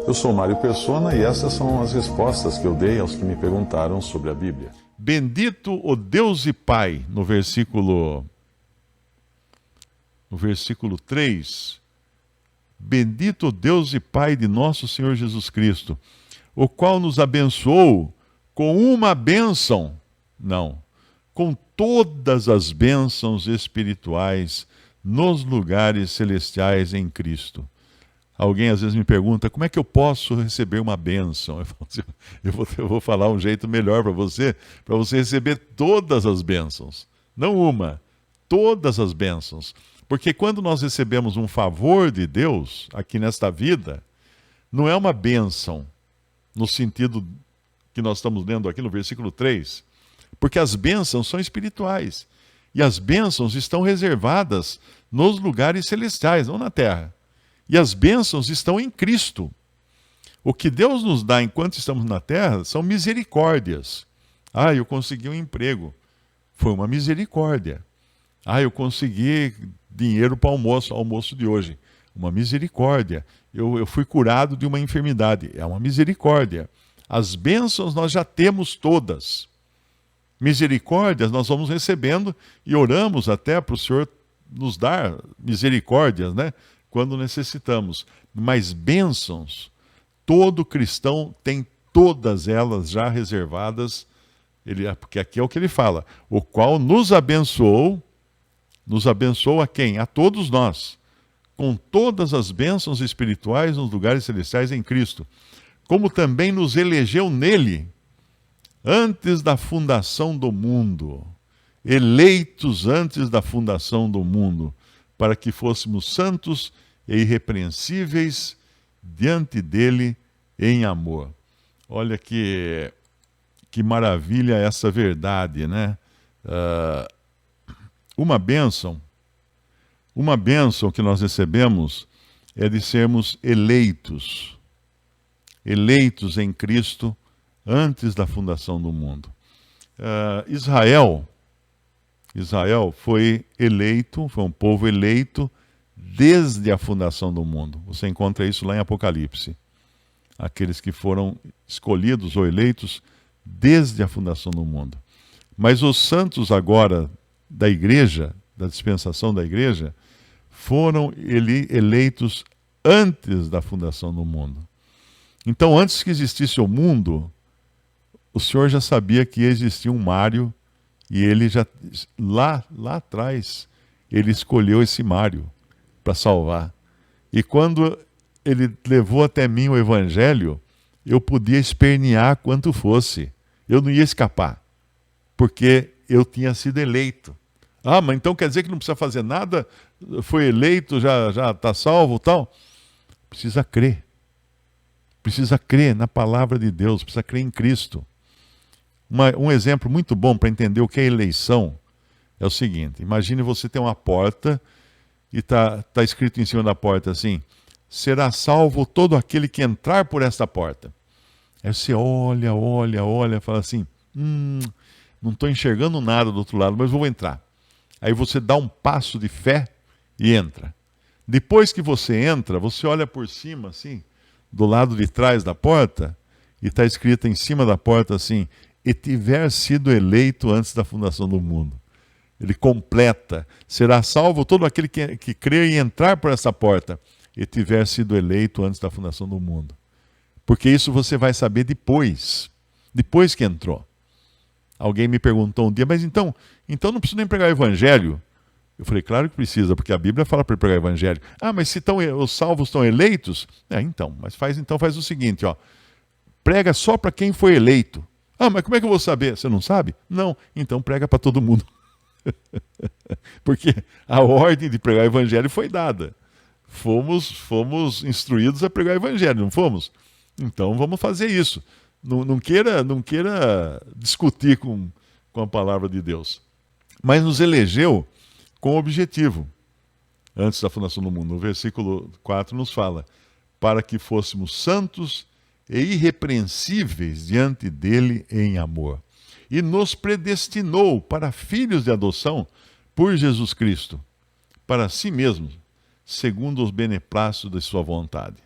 Eu sou Mário Persona e essas são as respostas que eu dei aos que me perguntaram sobre a Bíblia. Bendito o Deus e Pai, no versículo 3. Bendito o Deus e Pai de nosso Senhor Jesus Cristo, o qual nos abençoou com uma bênção, não, com todas as bênçãos espirituais nos lugares celestiais em Cristo. Alguém às vezes me pergunta, como é que eu posso receber uma bênção? Eu vou falar um jeito melhor para você receber todas as bênçãos. Não uma, todas as bênçãos. Porque quando nós recebemos um favor de Deus, aqui nesta vida, não é uma bênção, no sentido que nós estamos lendo aqui no versículo 3, porque as bênçãos são espirituais. E as bênçãos estão reservadas nos lugares celestiais, não na terra. E as bênçãos estão em Cristo. O que Deus nos dá enquanto estamos na terra são misericórdias. Ah, eu consegui um emprego. Foi uma misericórdia. Ah, eu consegui dinheiro para o almoço de hoje. Uma misericórdia. Eu fui curado de uma enfermidade. É uma misericórdia. As bênçãos nós já temos todas. Misericórdias nós vamos recebendo e oramos até para o Senhor nos dar misericórdias, né? Quando necessitamos. Mas bênçãos, todo cristão tem todas elas já reservadas, porque aqui é o que ele fala, o qual nos abençoou a quem? A todos nós, com todas as bênçãos espirituais nos lugares celestiais em Cristo, como também nos elegeu nele, antes da fundação do mundo, eleitos antes da fundação do mundo, para que fôssemos santos e irrepreensíveis diante dele em amor. Olha que maravilha essa verdade, né? Uma bênção que nós recebemos é de sermos eleitos em Cristo antes da fundação do mundo. Israel foi eleito, foi um povo eleito desde a fundação do mundo. Você encontra isso lá em Apocalipse. Aqueles que foram escolhidos ou eleitos desde a fundação do mundo. Mas os santos agora da igreja, da dispensação da igreja, foram eleitos antes da fundação do mundo. Então, antes que existisse o mundo, o Senhor já sabia que existia um Mário e ele já, lá atrás, ele escolheu esse Mário para salvar. E quando ele levou até mim o evangelho, eu podia espernear quanto fosse. Eu não ia escapar, porque eu tinha sido eleito. Ah, mas então quer dizer que não precisa fazer nada? Foi eleito, já está salvo, tal? Precisa crer. Precisa crer na palavra de Deus, precisa crer em Cristo. Um exemplo muito bom para entender o que é eleição é o seguinte: imagine você ter uma porta e está escrito em cima da porta assim: será salvo todo aquele que entrar por esta porta. Aí você olha, fala assim: não estou enxergando nada do outro lado, mas vou entrar. Aí você dá um passo de fé e entra. Depois que você entra, você olha por cima assim, do lado de trás da porta, e está escrito em cima da porta assim: e tiver sido eleito antes da fundação do mundo. Ele completa: será salvo todo aquele que crer e entrar por essa porta, e tiver sido eleito antes da fundação do mundo. Porque isso você vai saber depois que entrou. Alguém me perguntou um dia: mas então não precisa nem pregar o evangelho? Eu falei: claro que precisa, porque a Bíblia fala para pregar o evangelho. Ah, mas se os salvos estão eleitos? Mas faz o seguinte, ó: prega só para quem foi eleito. Ah, mas como é que eu vou saber? Você não sabe? Não, então prega para todo mundo. Porque a ordem de pregar o evangelho foi dada. Fomos instruídos a pregar o evangelho, não fomos? Então vamos fazer isso. Não queira discutir com a palavra de Deus. Mas nos elegeu com objetivo, antes da fundação do mundo. No versículo 4 nos fala: para que fôssemos santos e irrepreensíveis diante dele em amor. E nos predestinou para filhos de adoção por Jesus Cristo, para si mesmo, segundo os beneplácitos de sua vontade.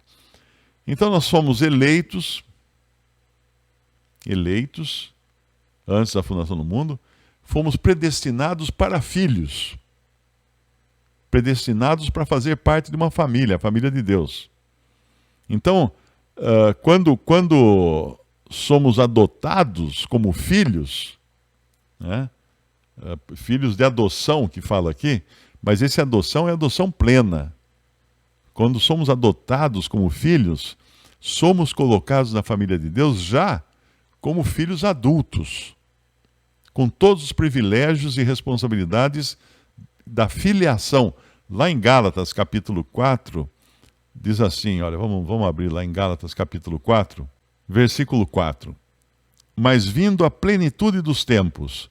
Então nós fomos eleitos antes da fundação do mundo, fomos predestinados para filhos, predestinados para fazer parte de uma família, a família de Deus. Então, quando somos adotados como filhos, né? Filhos de adoção que fala aqui, mas essa adoção é adoção plena. Quando somos adotados como filhos, somos colocados na família de Deus já como filhos adultos, com todos os privilégios e responsabilidades da filiação. Lá em Gálatas, capítulo 4, diz assim, olha, vamos abrir lá em Gálatas, capítulo 4, versículo 4. Mas vindo a plenitude dos tempos,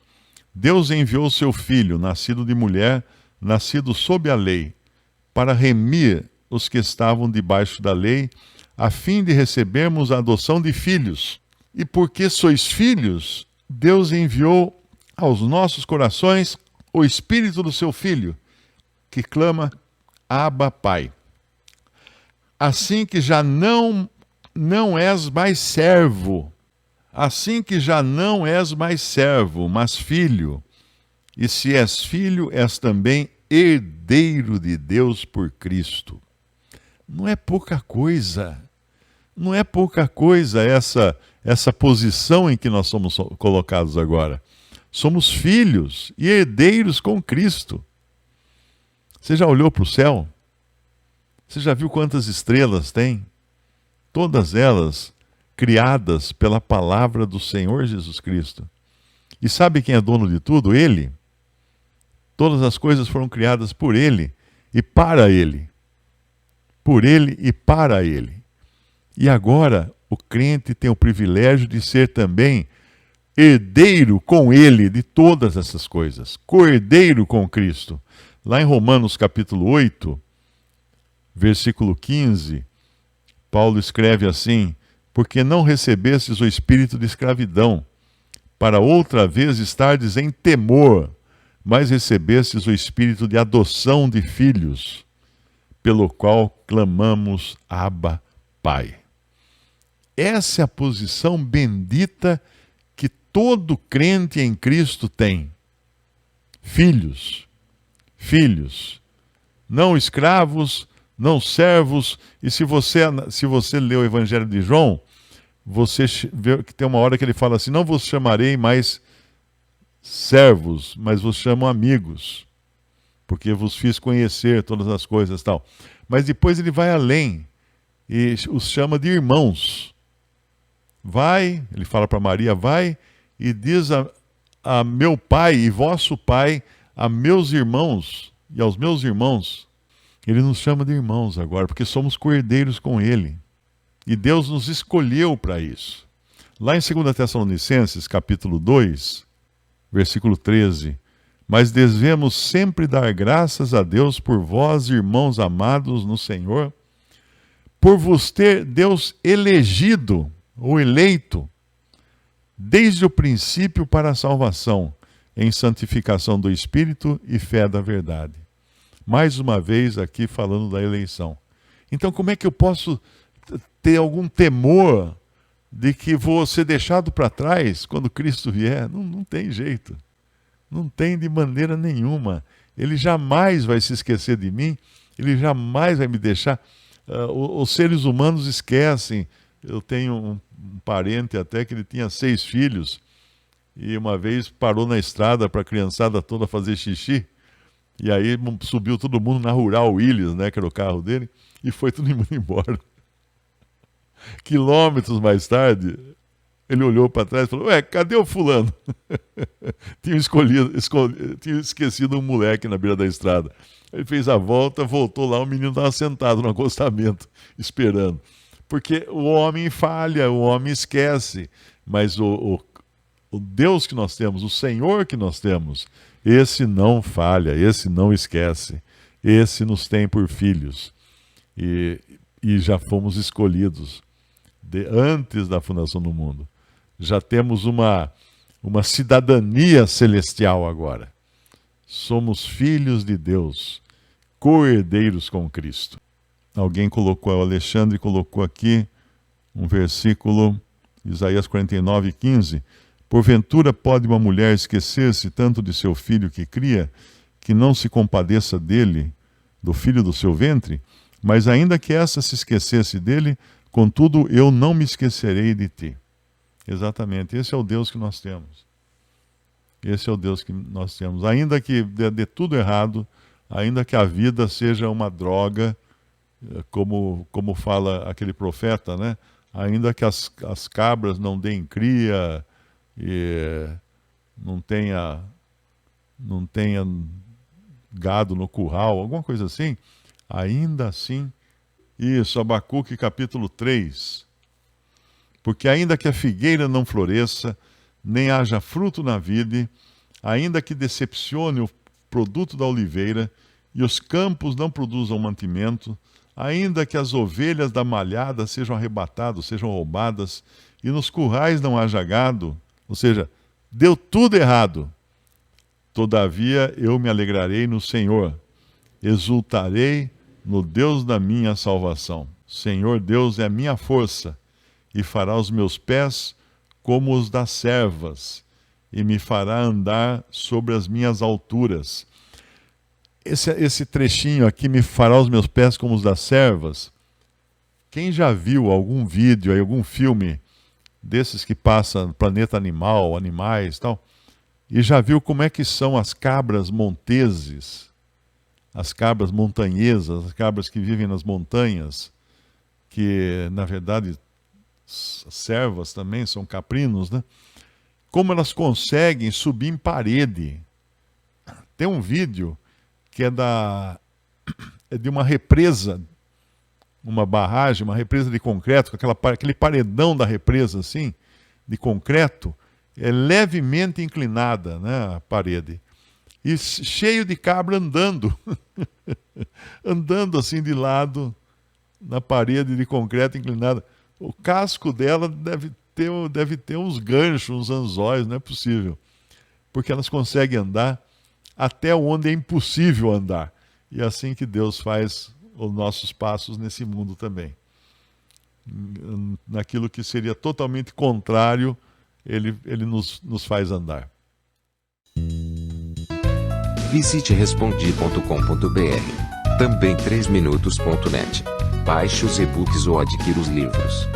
Deus enviou seu Filho, nascido de mulher, nascido sob a lei, para remir os que estavam debaixo da lei, a fim de recebermos a adoção de filhos. E porque sois filhos, Deus enviou aos nossos corações o Espírito do seu Filho, que clama, Abba, Pai. Assim que já não és mais servo, mas filho. E se és filho, és também herdeiro de Deus por Cristo. Não é pouca coisa. Não é pouca coisa essa posição em que nós somos colocados agora. Somos filhos e herdeiros com Cristo. Você já olhou para o céu? Você já viu quantas estrelas tem? Todas elas criadas pela palavra do Senhor Jesus Cristo. E sabe quem é dono de tudo? Ele. Todas as coisas foram criadas por Ele e para Ele. Por Ele e para Ele. E agora o crente tem o privilégio de ser também herdeiro com Ele de todas essas coisas. Co-herdeiro com Cristo. Lá em Romanos capítulo 8, versículo 15, Paulo escreve assim: porque não recebestes o espírito de escravidão, para outra vez estardes em temor, mas recebestes o espírito de adoção de filhos, pelo qual clamamos, Abba, Pai. Essa é a posição bendita que todo crente em Cristo tem. Filhos, não escravos, não servos. E se você lê o Evangelho de João, você vê que tem uma hora que ele fala assim: não vos chamarei mais servos, mas vos chamo amigos, porque vos fiz conhecer todas as coisas e tal. Mas depois ele vai além e os chama de irmãos. Vai, ele fala para Maria, vai e diz a meu pai e vosso pai, a meus irmãos e aos meus irmãos. Ele nos chama de irmãos agora, porque somos co-herdeiros com ele. E Deus nos escolheu para isso. Lá em 2 Tessalonicenses, capítulo 2, versículo 13, mas devemos sempre dar graças a Deus por vós, irmãos amados no Senhor, por vos ter Deus elegido, ou eleito, desde o princípio para a salvação, em santificação do Espírito e fé da verdade. Mais uma vez aqui falando da eleição. Então como é que eu posso ter algum temor de que vou ser deixado para trás quando Cristo vier? Não tem jeito. Não tem de maneira nenhuma. Ele jamais vai se esquecer de mim, ele jamais vai me deixar. Os seres humanos esquecem. Eu tenho um parente até que ele tinha 6 filhos e uma vez parou na estrada para a criançada toda fazer xixi e aí subiu todo mundo na Rural Willys, né, que era o carro dele, e foi todo mundo embora. Quilômetros mais tarde, ele olhou para trás e falou: ué, cadê o fulano? Tinha esquecido um moleque na beira da estrada. Ele fez a volta, voltou lá, o menino estava sentado no acostamento, esperando. Porque o homem falha, o homem esquece, mas o Deus que nós temos, o Senhor que nós temos, esse não falha, esse não esquece, esse nos tem por filhos. E já fomos escolhidos antes da fundação do mundo. Já temos uma cidadania celestial agora. Somos filhos de Deus, co-herdeiros com Cristo. Alguém colocou, o Alexandre colocou aqui um versículo, Isaías 49:15. Porventura pode uma mulher esquecer-se tanto de seu filho que cria, que não se compadeça dele, do filho do seu ventre? Mas ainda que essa se esquecesse dele, contudo eu não me esquecerei de ti. Exatamente, esse é o Deus que nós temos. Esse é o Deus que nós temos. Ainda que dê tudo errado, ainda que a vida seja uma droga, como fala aquele profeta, né? Ainda que as cabras não deem cria, e não tenha gado no curral, alguma coisa assim, ainda assim, isso, Abacuque capítulo 3, porque ainda que a figueira não floresça, nem haja fruto na vide, ainda que decepcione o produto da oliveira, e os campos não produzam mantimento, ainda que as ovelhas da malhada sejam arrebatadas, sejam roubadas, e nos currais não haja gado, ou seja, deu tudo errado. Todavia eu me alegrarei no Senhor, exultarei no Deus da minha salvação. Senhor Deus é a minha força, e fará os meus pés como os das servas, e me fará andar sobre as minhas alturas. Esse trechinho aqui, me fará os meus pés como os das servas. Quem já viu algum vídeo, algum filme desses que passa no Planeta Animal, animais e tal, e já viu como é que são as cabras monteses, as cabras montanhesas, as cabras que vivem nas montanhas, que na verdade servas também são caprinos, né? Como elas conseguem subir em parede. Tem um vídeo que é de uma represa, uma barragem, uma represa de concreto, com aquele paredão da represa assim, de concreto, é levemente inclinada, né, a parede. E cheio de cabra andando, andando assim de lado, na parede de concreto inclinada. O casco dela deve ter uns ganchos, uns anzóis, não é possível. Porque elas conseguem andar até onde é impossível andar. E é assim que Deus faz os nossos passos nesse mundo também. Naquilo que seria totalmente contrário, Ele nos faz andar. Visite respondi.com.br. Também 3minutos.net. Baixe os e-books ou adquira os livros.